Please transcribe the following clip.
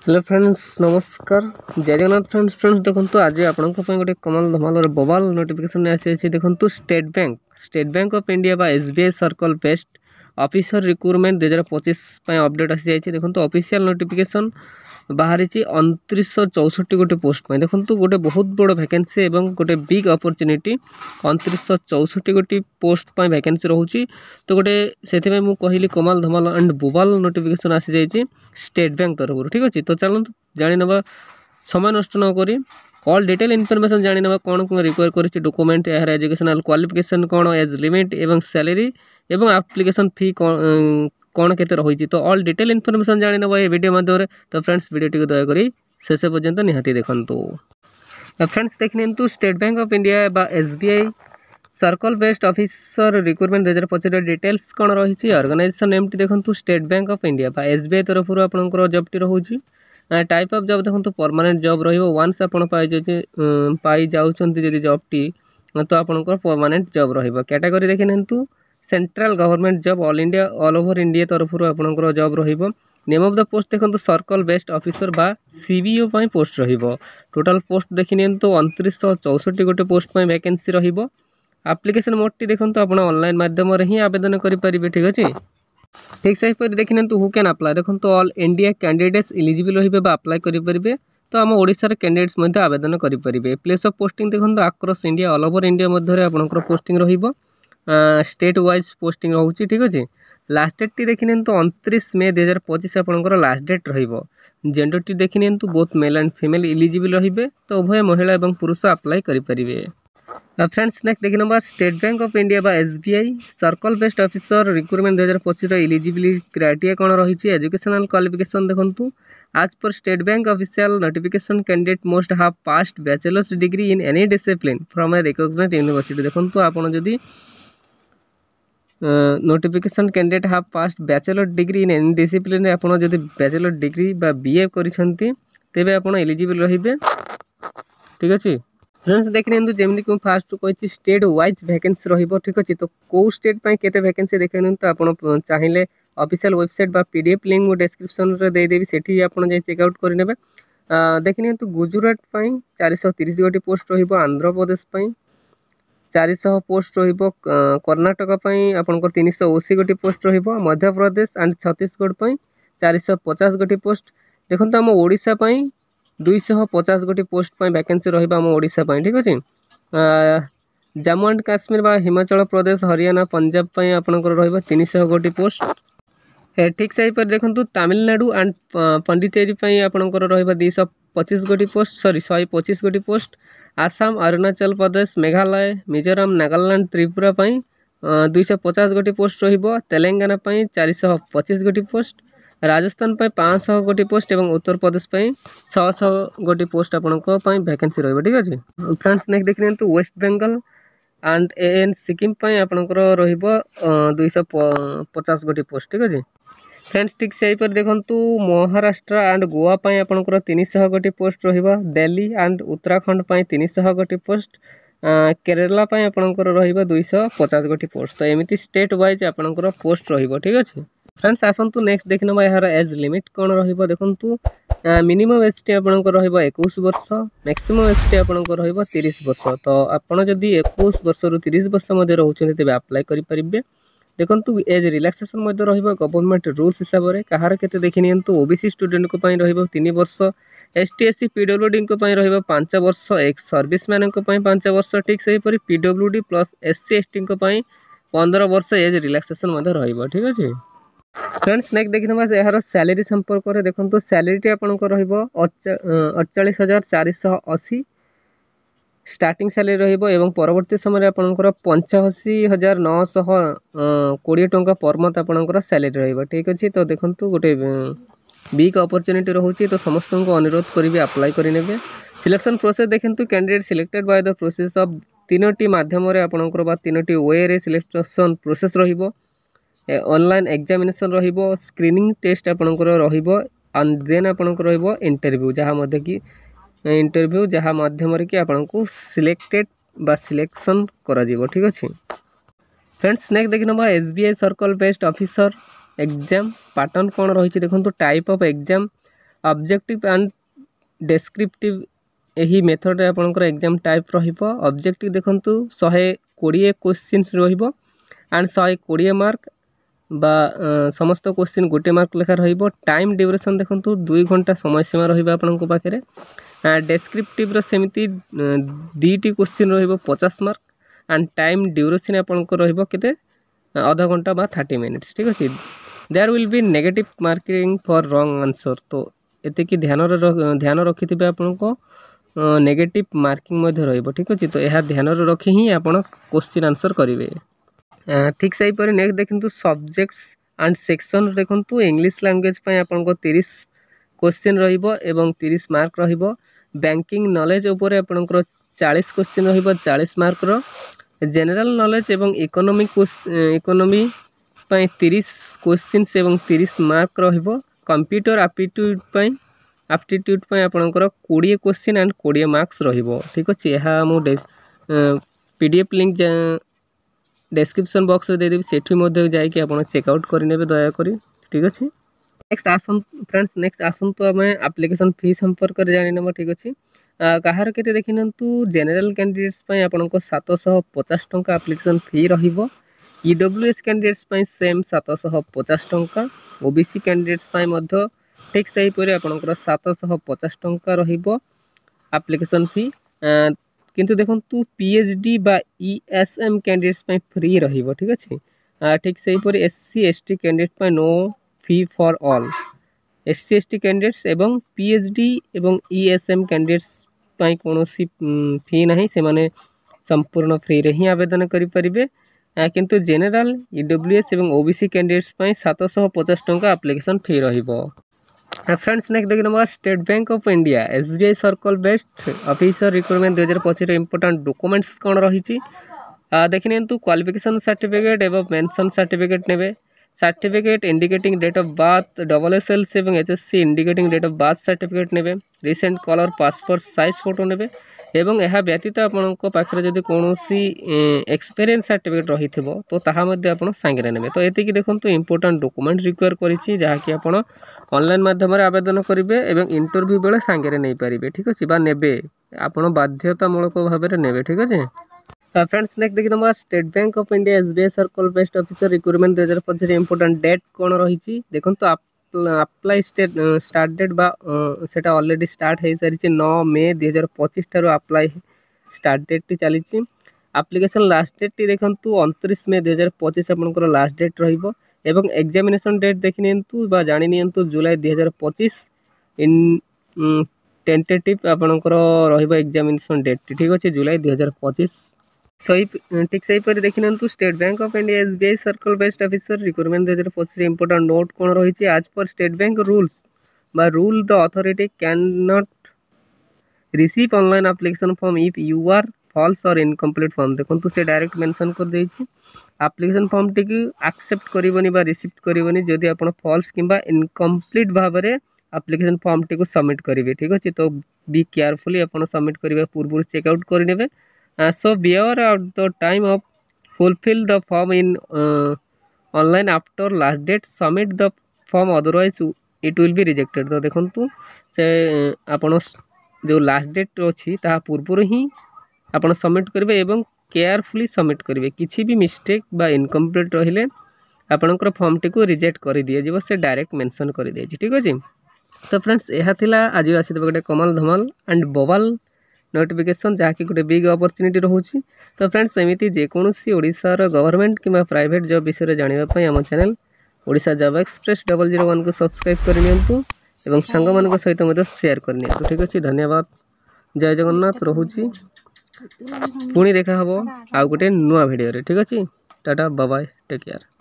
Hello friends नमस्कार जय Jagannath friends देखो आज आपण गोटे कमाल धमाल बवाल नोटिफिकेशन आसी देखो स्टेट बैंक ऑफ इंडिया बा SBI circle based officer recruitment 2025 update आसी जाइए देखो ऑफिशियल नोटिफिकेशन बाहरी 2964 गोटे पोस्ट देखो गोटे बहुत बड़ वैकेंसी और गोटे बिग अपॉर्चुनिटी 2964 गोटे पोस्ट वैकेंसी रोचे तो गोटे से कहली कमाल धमाल एंड बोबाल नोटिफिकेशन आसी जाइए स्टेट बैंक तरफ ठीक अच्छे तो चलते जानी ना समय नष्ट नक ऑल डिटेल इनफॉरमेशन जानी ना कौन कौन रिक्वायर कर डॉक्यूमेंट यार एजुकेशनल क्वालिफिकेशन कौन एज लिमिट एवं सैलरी एवं एप्लिकेशन फी कौन केते रही तो ऑल डिटेल इनफॉरमेशन जानी ना ये वीडियो माध्यम तो फ्रेंड्स वीडियो टी दयाक शेष पर्यंत निहाती देखु फ्रेंड्स देखिए स्टेट बैंक ऑफ इंडिया बा SBI circle based officer recruitment 2025 details कौन रही ऑर्गेनाइजेशन नेमटी देखो स्टेट बैंक ऑफ इंडिया बा एसबीआई तरफ आपंकर जॉब टी रोचे टाइप ऑफ जॉब देखो परमानेंट जॉब रन्स पाई जाऊँगी जॉब टी तो आपंकर परमानेंट जॉब रैटेगरी देखिए central government job all India all over India तरफ आपंकर job name of the post देखो सर्कल बेस्ट ऑफिसर बा सीबीओ पोस्ट टोटाल पोस्ट देखिए तो 2964 गोटे पोस्ट वैकेंसी रहिबो एप्लिकेशन मोड देखो आप ऑनलाइन माध्यम ही आवेदन करेंगे ठीक अच्छे ठीक से देखिए हु कैन अप्लाई देखो ऑल इंडिया कैंडिडेट्स इलिजिबल रही अप्लाई करेंगे तो आम ओडिशार कैंडिडेट्स आवेदन करेंगे प्लेस ऑफ पोस्टिंग देखो across India all over India मध्य आपंकर पोस्टिंग स्टेट वाइज पोस्टिंग रोचे ठीक अच्छे लास्ट डेट टी देखिए तो 29 मे 2025 आपंकर लास्ट डेट जेंडर टी देखिए both male and female eligible रही तो उभय महिला और पुरुष अप्लाई करेंगे फ्रेंड्स नेक्स्ट देखिए number State Bank of India बा SBI circle based officer recruitment 2025 eligibility criteria कौन रही एजुकेशनल क्वालिफिकेशन देखो आज पर State Bank official notification candidate must have passed bachelor's degree in any discipline from a recognised university देखो आपन जदि notification candidate have past bachelor degree in any discipline आपन जदि बैचलर डिग्री बा बीए करिसेंती तेबे आपन एलिजिबल रहिबे ठीक अछि फ्रेंड्स देखिए जमी कि फास्ट कही स्टेट वाइज वैकेंसी रही ठीक अच्छे तो कौ स्टेट केते वैकेंसी देखिए तो आप चाहिए ऑफिशियल वेबसाइट बा पीडीएफ लिंक डिस्क्रिप्शन रे देदेवी सेठी आपन जाई चेकआउट करेंगे देखिए तो गुजरात 430 गोटी पोस्ट आंध्र प्रदेश 400 पोस्ट कर्णाटक आपंकर 380 गोटी पोस्ट मध्य प्रदेश एंड छत्तीसगढ़ 450 गोटी पोस्ट देखो आम ओडिशा 250 गोटी पोस्ट वैकेंसी रहा ओडिशा ठीक अच्छे जम्मू एंड काश्मीर बा हिमाचल प्रदेश हरियाणा पंजाब आपंकर 300 गोटी पोस्ट ठीक से देखो तमिलनाडु एंड पंडिचेरी आपंकर 225 गोटी पोस्ट 125 गोटी पोस्ट आसाम अरुणाचल प्रदेश मेघालय मिजोराम नागालैंड त्रिपुरा 250 गोटी पोस्ट तेलंगाना 425 गोटी पोस्ट राजस्थान 500 गोटी पोस्ट और उत्तर प्रदेश 600 गोटी पोस्ट आपंकर वैकेंसी रही ठीक अच्छे फ्रेंड्स नेक्स्ट देखिए West Bengal and A N Sikkim आपंकर 250 गोटी पोस्ट ठीक अच्छे फ्रेंड्स ठीक से देखो महाराष्ट्र एंड गोवा आपंकर 300 गोटी पोस्ट दिल्ली एंड उत्तराखंड 300 गोटी पोस्ट केरला आपंकर 250 गोटी पोस्ट तो एमती स्टेट वाइज आपंकर पोस्ट ठीक अच्छे फ्रेंड्स आसतु नेक्स्ट देखने यार एज लिमिट कौन देखु मिनिमम एज टी आपंकर 21 वर्ष मैक्सिमम एज टी आपंकर 30 वर्ष तो आपड़ जदि 21 वर्ष रु 30 वर्ष रोचे तेज अप्लाई करेंगे देखो एज रिलैक्सेशन गवर्नमेंट रूल्स हिसाब से कहार के देखिए ओबीसी स्टूडेंट को 3 वर्ष एसटी एससी पीडब्ल्यूडी 5 वर्ष एक्स सर्विस मैन 5 वर्ष ठीक से पीडब्ल्यूडी प्लस एससी एसटी 15 वर्ष एज रिलैक्सेशन ठीक अच्छे फ्रेंड्स नेक्स्ट देखिए यार सैलरी संपर्क में देखो सैलरी आपंकर 48,480 स्टार्टिंग सैलरी रही परवर्ती समय आपंकर 85,920 टंका पर मंथ आपंकर सैलरी रही ठीक अच्छे तो देखो गोटे बिग अपॉर्चुनिटी रोचे तो समस्त को अनुरोध करी अप्लाई करेंगे सिलेक्शन प्रोसेस देखो candidate selected by the process of 3टी माध्यम आपंकर 3टी वे रे सिलेक्शन प्रोसेस रही ऑनलाइन एग्जामिनेशन रहिबो स्क्रीनिंग टेस्ट आपनकर रहिबो एंड देन आपनकर रहिबो इंटरव्यू जहाँ माध्यम कि आपनको सिलेक्टेड बा सिलेक्शन करा जीवो ठीक अच्छे फ्रेंड्स नेक्स्ट देखिए SBI circle based officer exam pattern कौन रही देखो type of exam objective and descriptive यही मेथड रे आपनकर एग्जाम टाइप रहिबो। ऑब्जेक्टिव देखंतु 120 क्वेश्चंस रहिबो एंड 120 मार्क बा समस्त क्वेश्चन गोटे मार्क लेखा रहिबो। टाइम ड्यूरेशन देखंतु 2 घंटा समय सीमा रहिबो आपनक पाखरे। डेस्क्रिप्टिव रो सेमिति 2टी क्वेश्चन रहिबो 50 मार्क एंड टाइम ड्यूरेशन आपनक रहिबो केते आधा घंटा बा 30 मिनिट्स। ठीक अछि। There will be negative marking for wrong answer. तो एते कि ध्यान रखिथिबे आपनको नेगेटिव मार्किंग मध्ये रहिबो। ठीक अछि। तो यह ध्यान रखि ही आपण क्वेश्चन आंसर करिवे। ठीक सही पर नेक्स्ट देखंतु सब्जेक्ट्स एंड सेक्शन देखंतु इंग्लिश लैंग्वेज पय आपनको 30 क्वेश्चन रहिबो एवं 30 मार्क रहिबो। बैंकिंग नॉलेज ऊपर आपनको 40 क्वेश्चन रहिबो 40 मार्क रो। जनरल नॉलेज एवं इकोनॉमी पय 30 क्वेश्चंस एवं 30 मार्क रहिबो। कंप्यूटर एप्टीट्यूड पय आपनकर 20 क्वेश्चन एंड 20 मार्क्स रहिबो। ठीक अछि। एहा मो पीडीएफ लिंक डिस्क्रिप्शन बॉक्स रे दे देबी सेठी मध्ये जाई कि आपण चेक आउट करि नेबे दया करी। ठीक अछि। नेक्स्ट आसन फ्रेंड्स नेक्स्ट आसन तो हमें एप्लीकेशन फी संपर्क रे जानि नेबो। ठीक अछि। कहार केते देखिनंतु जनरल कैंडिडेट्स पय आपनको 750 टंका एप्लीकेशन फी रहिबो। ईडब्ल्यूएस कैंडिडेट्स पय सेम 750 टंका। ओबीसी कैंडिडेट्स पय मध्ये ठीक सही परे आपनकर 750 टंका रहिबो एप्लीकेशन फी। किंतु देखंतु पीएचडी बा ईएसएम कैंडिडेट्स पय फ्री रहिबो। ठीक अछि। ठीक सही परे एससी एसटी कैंडिडेट पय no fee for all. SC ST candidates एवं पीएचडी एवं ईएसएम कैंडिडेट्स पय कोनोसी फी नाही से माने संपूर्ण फ्री रे ही आवेदन करि परिबे। किंतु जनरल ईडब्ल्यूएस एवं ओबीसी कैंडिडेट्स पय 750 टंका एप्लीकेशन फी रहिबो। फ्रेंड्स नेक्स्ट देखि number State Bank of India SBI circle based officer recruitment 2025 रे इंपोर्टेंट डॉक्यूमेंट्स कोन रहिछि देखि नियंतु क्वालिफिकेशन सर्टिफिकेट एवं पेंशन सर्टिफिकेट नेबे। Certificate indicating date of birth डबलएसएल एवं HSC indicating date of birth certificate नेबे। Recent colour passport size photo नेबे एवं यह व्यतीत आपनक पाखरे जदि कोनोसी एक्सपीरियंस सर्टिफिकेट रहिथिबो तो ताहा मध्ये आपण संगे नेबे। तो एति कि देखंतु इंपोर्टेंट डॉक्यूमेंट रिक्वायर करिछि जहा कि आपण ऑनलाइन माध्यम रे आवेदन करिवे एवं इंटरव्यू बेले संगे रे नै परिबे। ठीक अछि। बा नेबे आपण बाध्यतामूलक भाबे रे नेबे। ठीक अछि। फ्रेंड्स नेक्स्ट देखि number State Bank of India SBI circle based officer recruitment 2025 रे इंपोर्टेंट डेट कोन रहिछि देखंतु अप्लाई स्टार्ट डेट बा सेटा ऑलरेडी स्टार्ट हे सारिछि 9 मई 2025 थारो अप्लाई स्टार्ट डेट टी चलिछि। एप्लीकेशन लास्ट डेट टी देखंतु 29 मई 2025 आपनकर लास्ट डेट रहिबो एवं एग्जामिनेशन डेट देखि नियंतु बा जानि नियंतु जुलाई 2025 इन टेंटेटिव आपनकर रहिबो एग्जामिनेशन डेट। ठीक अछि। जुलाई 2025 सही ठीक सही पर देखि नियंतु State Bank of India SBI circle based officer recruitment 2025 रे इंपोर्टेंट नोट कोन रहिछि आज पर स्टेट बैंक रूल्स बा rule the authority can not receive online application form if you are false or incomplete form. देखंतु से डायरेक्ट मेंशन कर देछि एप्लीकेशन फॉर्म टी की एक्सेप्ट करिवनी बा रिसीव करिवनी जदि आपण फॉल्स किबा इनकम्प्लीट भाबरे एप्लीकेशन फॉर्म टी को सबमिट करिवे। ठीक अछि। तो बी केयरफुली आपण सबमिट करिवे पूर्व चेक आउट करि नेबे। So beware of the time of fulfill the form in online after last date submit the form otherwise it will be rejected। तो देखंतु से आपण जो लास्ट डेट अछि ता पूर्व ही आपण सबमिट करिवे एवं केयरफुली सबमिट करिवे। किछि भी मिस्टेक बा इनकम्प्लीट रहिले आपनकर फॉर्म टी को रिजेक्ट करि दिया जिवो से डायरेक्ट मेंशन करि दे छी। ठीक अछि। तो फ्रेंड्स एहा थिला आज आसी गोटे कमाल धमाल एंड बवाल नोटिफिकेशन जहाँकि गोटे बिग अपॉर्चुनिटी रोचे। तो फ्रेंड्स एमती जेकोसी ओडिशार गवर्नमेंट किंवा प्राइवेट जॉब विषय जानापी आम चैनल ओडिशा जॉब एक्सप्रेस 001 को सब्सक्राइब करनियंतु एवं सांग मान सहित शेयर करनियंतु। ठीक अच्छे। धन्यवाद। जय जगन्नाथ रोची पुणी देखा हम आउ गोटे नुआ भिडियो। ठीक अच्छे। Tata bye bye take care.